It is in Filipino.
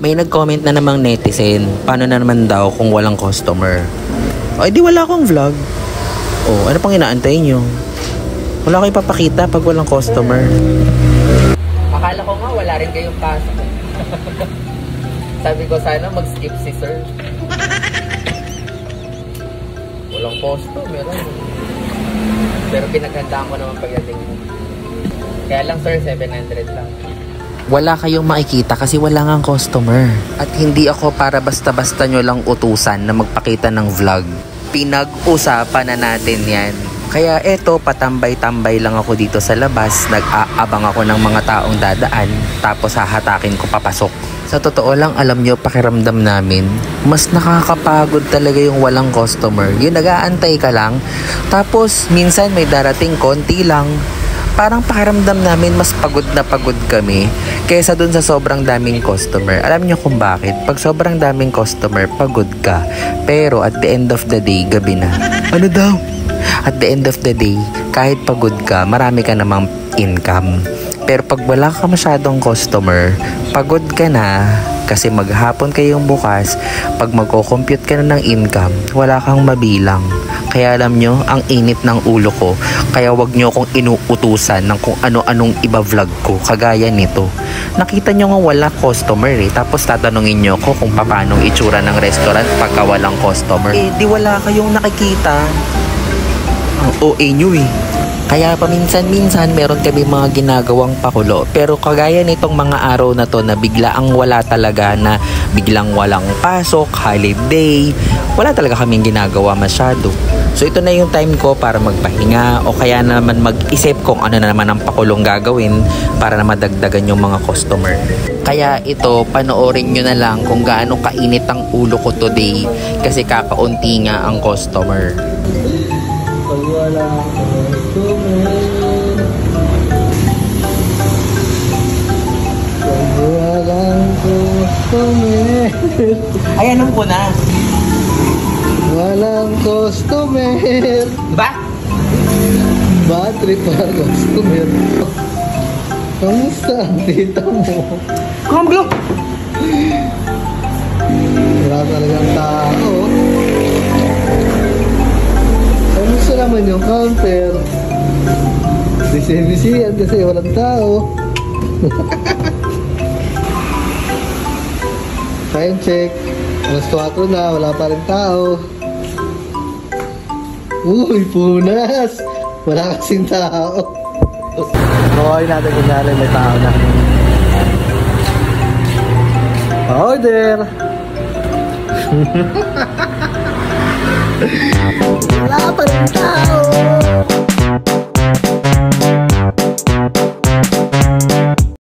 May nag-comment na namang netizen, paano na naman daw kung walang customer? Ay di wala akong vlog. Oh, ano pang inaantay nyo? Wala kayo papakita pag walang customer. Akala ko nga wala rin kayong pasok. Sabi ko sana mag-skip si sir. Walang customer. Pero pinaghandaan ko naman pagdating mo. Kaya lang sir, 700 lang. Wala kayong makikita kasi wala ngang customer. At hindi ako para basta-basta nyo lang utusan na magpakita ng vlog. Pinag-usapan na natin yan. Kaya eto, patambay-tambay lang ako dito sa labas. Nag-aabang ako ng mga taong dadaan. Tapos hahatakin ko papasok. Sa totoo lang, alam nyo, pakiramdam namin, mas nakakapagod talaga yung walang customer. Yung nag-aantay ka lang. Tapos minsan may darating konti lang. Parang pakiramdam namin mas pagod na pagod kami kaysa dun sa sobrang daming customer. Alam nyo kung bakit? Pag sobrang daming customer, pagod ka. Pero at the end of the day, gabi na. Ano daw? At the end of the day, kahit pagod ka, marami ka namang income. Pero pag wala ka masyadong customer, pagod ka na kasi maghapon kayong bukas. Pag magko-compute ka na ng income, wala kang mabilang. Kaya alam nyo, ang init ng ulo ko. Kaya wag nyo akong inuutusan ng kung ano-anong iba vlog ko. Kagaya nito. Nakita nyo nga wala customer eh. Tapos tatanungin nyo ko kung paano itsura ng restaurant pagka walang customer. Eh, di wala kayong nakikita. Ang OA nyo eh. Kaya paminsan-minsan meron kami mga ginagawang pakulo. Pero kagaya nitong mga araw na to na biglaang wala talaga, na biglang walang pasok, holiday, wala talaga kaming ginagawa masyado. So ito na yung time ko para magpahinga o kaya naman mag-isip kung ano na naman ang pakulong gagawin para na madagdagan yung mga customer. Kaya ito, panoorin nyo na lang kung gaano kainit ang ulo ko today kasi kakaunti nga ang customer. Pag wala customer, pag walang customer, Ay, anong punas? walang customer. Diba? Battery para customer. Kamusta ang tita mo? Kamblo! Wala talagang tao. Kamusta naman yung counter? Busy yan kasi walang tao. Time check. Alas 4 na, wala pa rin tao. Uy, punas! Wala kasing tao. Okay natin kunyari may tao na. Order!